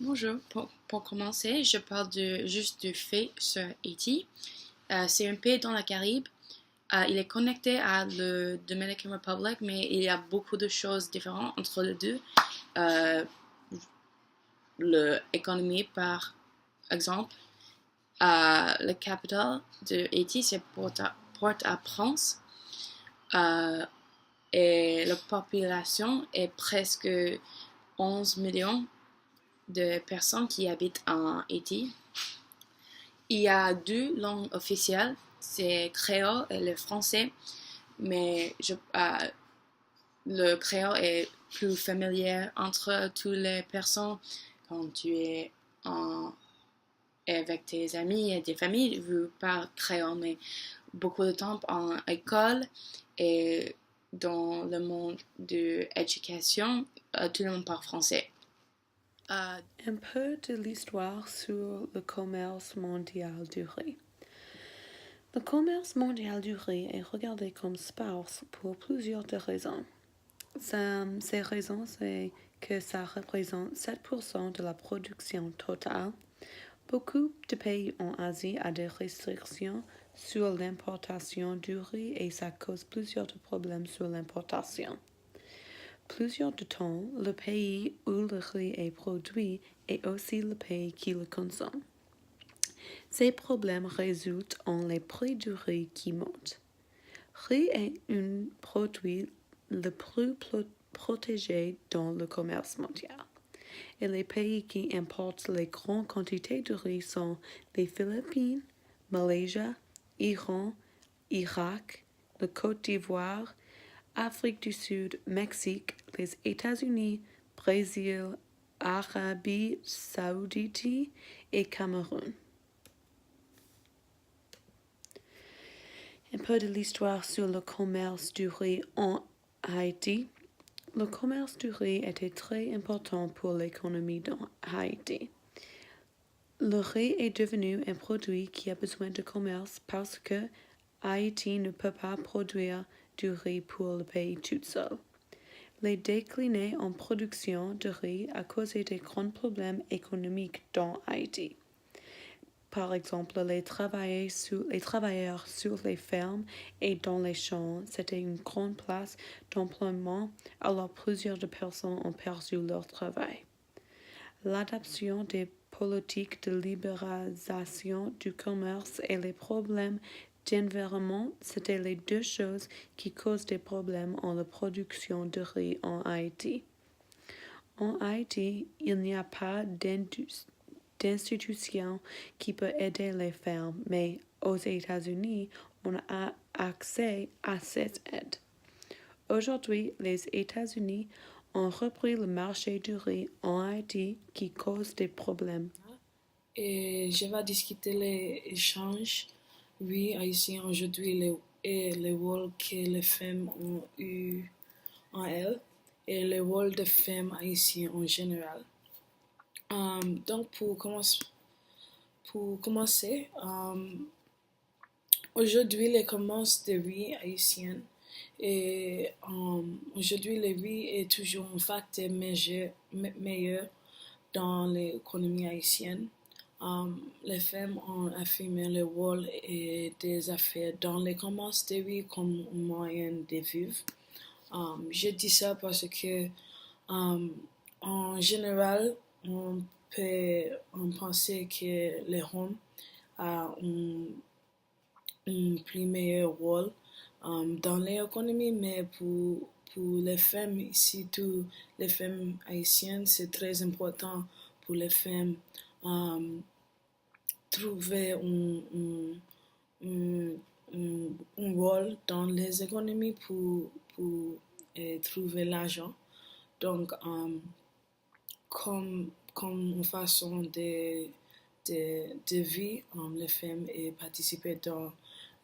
Bonjour. Pour commencer, je parle juste du fait sur Haïti. C'est un pays dans la Caraïbe. Il est connecté à le Dominican Republic, mais il y a beaucoup de choses différentes entre les deux. Euh, L'économie, par exemple, la capitale de Haïti, c'est Port-au-Prince. Euh, et la population est presque 11 millions de personnes qui habitent en Haïti. Il y a deux langues officielles, c'est créole et le français, mais le créole est plus familier entre toutes les personnes quand tu es avec tes amis et tes familles. Vous parlez créole, mais beaucoup de temps en école et dans le monde de l'éducation, tout le monde parle français. Un peu de l'histoire sur le commerce mondial du riz. Le commerce mondial du riz est regardé comme sparse pour plusieurs raisons. Ces raisons, c'est que ça représente 7% de la production totale. Beaucoup de pays en Asie ont des restrictions sur l'importation du riz et ça cause plusieurs problèmes sur l'importation. Plusieurs de temps, le pays où le riz est produit est aussi le pays qui le consomme. Ces problèmes résultent en les prix du riz qui montent. Riz est un produit le plus protégé dans le commerce mondial. Et les pays qui importent les grandes quantités de riz sont les Philippines, Malaisie, Iran, Irak, la Côte d'Ivoire, Afrique du Sud, Mexique, les États-Unis, Brésil, Arabie Saoudite et Cameroun. Un peu de l'histoire sur le commerce du riz en Haïti. Le commerce du riz était très important pour l'économie d'Haïti. Le riz est devenu un produit qui a besoin de commerce parce que Haïti ne peut pas produire du riz pour le pays tout seul. Les décliner en production de riz a causé de grands problèmes économiques dans Haïti. Par exemple, les travailleurs sur les fermes et dans les champs, c'était une grande place d'employement, alors plusieurs de personnes ont perdu leur travail. L'adoption des politiques de libéralisation du commerce et les problèmes d'environnement, c'était les deux choses qui causent des problèmes en la production de riz en Haïti. En Haïti, il n'y a pas d'institution qui peut aider les fermes, mais aux États-Unis, on a accès à cette aide. Aujourd'hui, les États-Unis ont repris le marché du riz en Haïti qui cause des problèmes. Et je vais discuter les échanges, oui, haïtiens aujourd'hui et le rôle que les femmes ont eu en elles et le rôle des femmes haïtiennes en général. Donc pour commencer aujourd'hui les commences de vie haïtienne et aujourd'hui le riz est toujours un facteur meilleur dans l'économie haïtienne. Les femmes ont affirmé le rôle des affaires dans les commerces de riz comme un moyen de vivre. Je dis ça parce que en général, on peut penser que les hommes ont un plus meilleur rôle dans l'économie, mais pour les femmes, surtout les femmes haïtiennes, c'est très important pour les femmes trouver un rôle dans les économies pour trouver l'argent. Donc, comme une façon de vie, les femmes et participer dans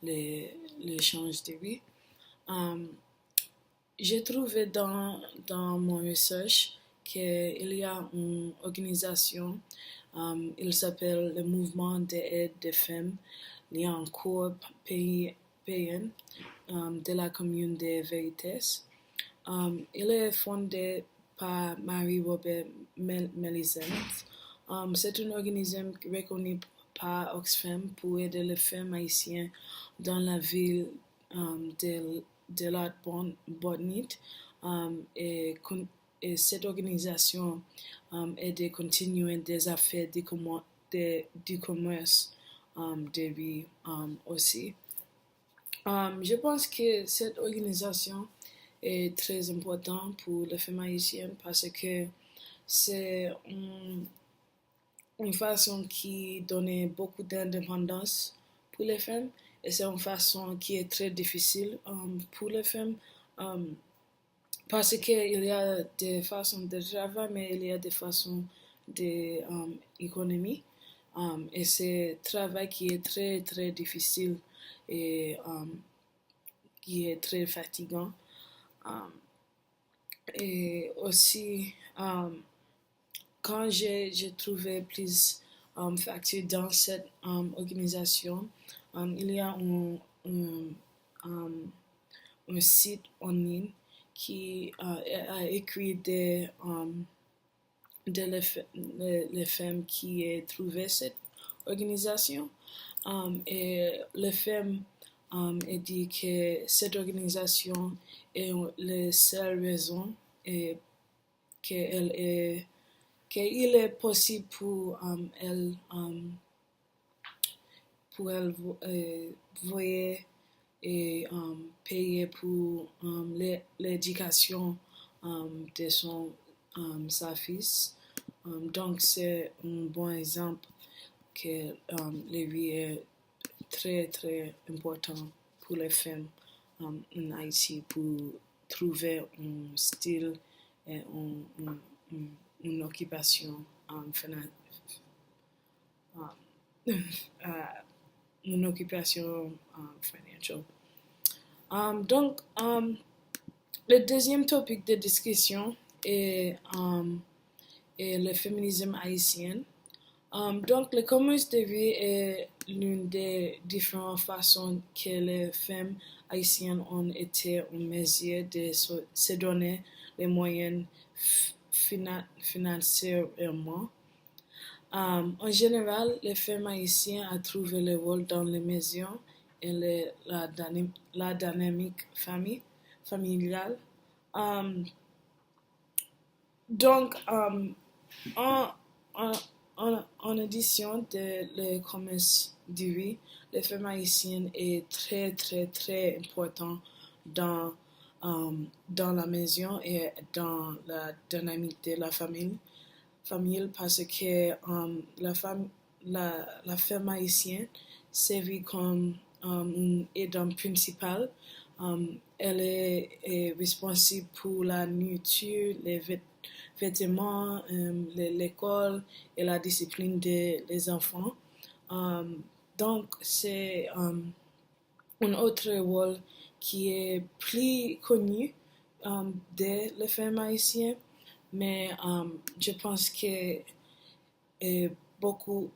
l'échange de vie. J'ai trouvé dans mon recherche qu'il y a une organisation, il s'appelle le Mouvement d'aide des femmes, il y a un corps paysan de la commune de Veritas. Il est fondé par Marie-Robert Melisande. C'est un organisme reconnu par Oxfam pour aider les femmes haïtiennes dans la ville de la Bonite. Et cette organisation aide à continuer des affaires du commerce de rue aussi. Je pense que cette organisation est très importante pour les femmes haïtiennes parce que c'est une façon qui donne beaucoup d'indépendance pour les femmes et c'est une façon qui est très difficile pour les femmes parce qu'il y a des façons de travail mais il y a des façons d'économie et c'est un travail qui est très très difficile et qui est très fatigant et aussi quand j'ai trouvé plus factures dans cette organisation, il y a un site en ligne qui a écrit les femmes qui ont trouvé cette organisation. Et les femmes ont dit que cette organisation est la seule raison et qu'elle est qu'il est possible pour elle voyer et payer pour l'éducation de sa fille. Donc c'est un bon exemple que la vie est très très important pour les femmes en Haïti pour trouver un style et une occupation une occupation financière. Donc, le deuxième topic de discussion est le féminisme haïtien. Donc, le commerce de vie est l'une des différentes façons que les femmes haïtiennes ont été en mesure de se donner les moyens financièrement. En général, les femmes haïtiennes ont trouvé le rôle dans les maisons et la dynamique familiale. Donc, en addition de le commerce du riz, les femmes haïtiennes est très très très important dans la maison et dans la dynamique de la famille parce que la femme haïtienne servit comme une aidante principale. Elle est responsable pour la nourriture, les vêtements, l'école et la discipline des enfants. Donc, c'est un autre rôle qui est plus connu des les femmes haïtiennes, mais je pense que beaucoup,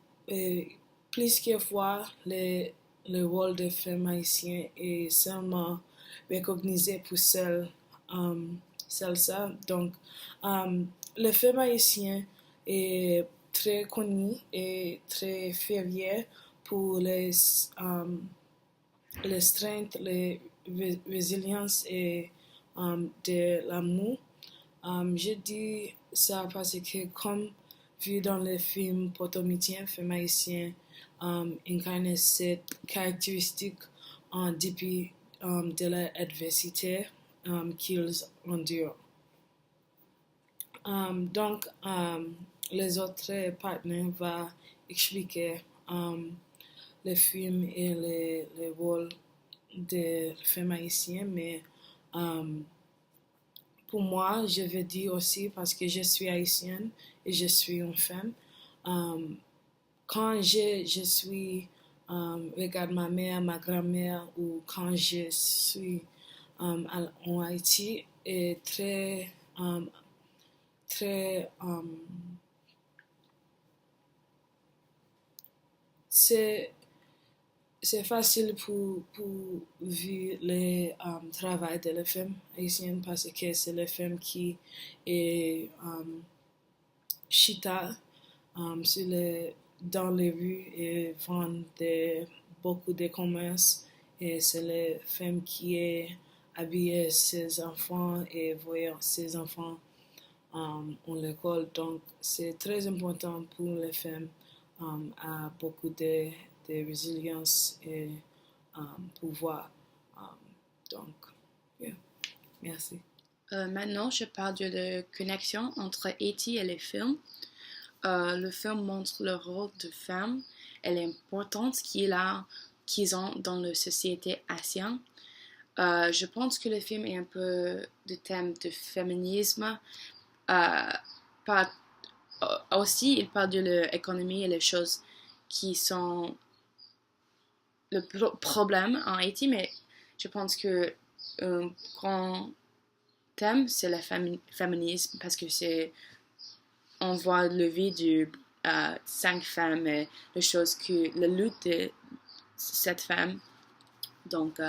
plus que fois, le rôle des femmes haïtiennes est seulement recognisé pour celle ça. Donc, les femmes haïtiennes est très connues et très fières pour les strengths, les résilience et de l'amour. Je dis ça parce que comme vu dans les films potomitiens, femmes haïtiennes incarnent cette caractéristique en dépit de l'adversité qu'ils endurent. Donc, les autres partenaires vont expliquer les films et les rôles des femmes haïtiennes, mais pour moi, je veux dire aussi parce que je suis haïtienne et je suis une femme. Quand je suis regarde ma mère, ma grand-mère ou quand je suis en Haïti est très très c'est facile pour voir le travail de les femmes haïtiennes parce que c'est les femmes qui est chita dans les rues et vendent beaucoup de commerces. Et c'est les femmes qui est habillée ses enfants et voyant ses enfants en l'école. Donc, c'est très important pour les femmes à beaucoup de résilience et pouvoir. Donc, yeah. Merci. Maintenant, je parle de la connexion entre Haïti et les films. Le film montre le rôle de femmes et l'importance qu'ils ont dans la société haïtienne. Je pense que le film est un peu de thème de féminisme. Par, aussi, il parle de l'économie et les choses qui sont le problème en Haïti, mais je pense que un grand thème, c'est le féminisme, parce que on voit le vie de 5 femmes, et les choses que la lutte de cette femme. Donc,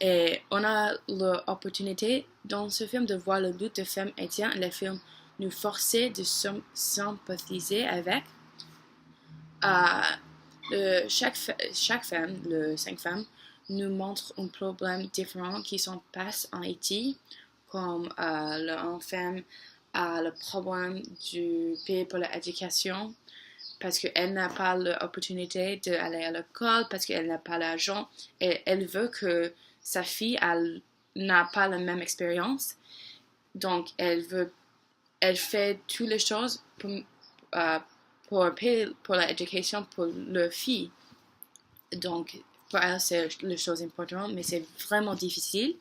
et on a l'opportunité dans ce film de voir la lutte de femmes haïtiennes. Le film nous forçait de sympathiser avec. Chaque femme, les 5 femmes, nous montre un problème différent qui se passe en Haïti, comme une femme a le problème du pays pour l'éducation, parce qu'elle n'a pas l'opportunité d'aller à l'école, parce qu'elle n'a pas l'argent, et elle veut que sa fille n'a pas la même expérience. Donc, elle fait toutes les choses pour payer pour l'éducation pour leur fille. Donc, pour elle, c'est la chose importante, mais c'est vraiment difficile.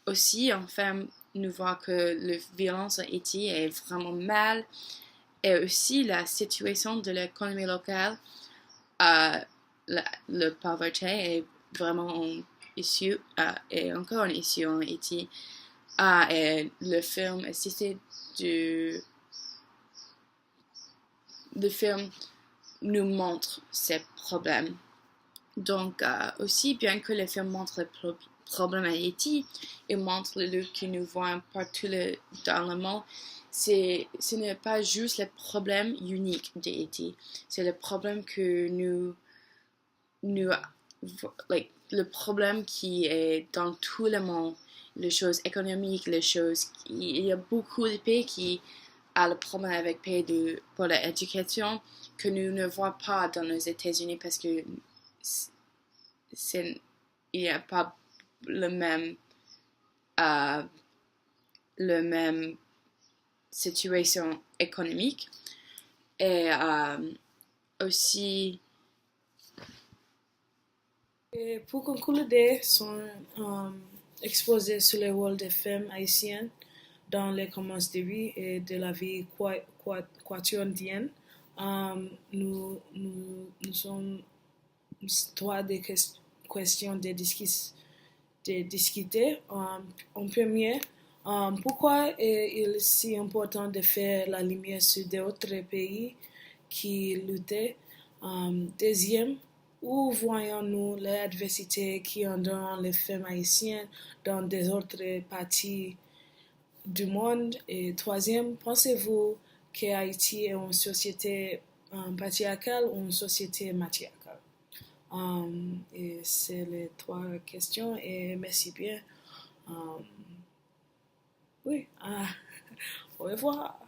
Aussi, enfin, nous voit que la violence en Haïti est vraiment mal, et aussi la situation de l'économie locale, la pauvreté est vraiment un issue, et encore un issue en Haïti. Et le film le film nous montre ces problèmes. Donc, aussi bien que le film montre le problème à Haïti, il montre le lutte que nous voyons partout dans le monde. Ce n'est pas juste le problème unique d'Haïti, c'est le problème que le problème qui est dans tout le monde, les choses économiques, il y a beaucoup de pays qui ont le problème avec pays pour l'éducation que nous ne voyons pas dans les États-Unis, parce que il n'y a pas le même situation économique. Et aussi, Et pour conclure, sont exposés sur le rôle des femmes haïtiennes dans les commerces de rue et de la vie quotidienne. Nous sommes trois des questions de discuter. En premier, pourquoi il est si important de faire la lumière sur d'autres pays qui luttaient? Deuxième, où voyons-nous l'adversité qui entoure les femmes haïtiennes dans des autres parties du monde? Et troisième, pensez-vous que Haïti est une société patriarcale ou une société matriarcale? Et c'est les trois questions, et merci bien. Oui, au revoir.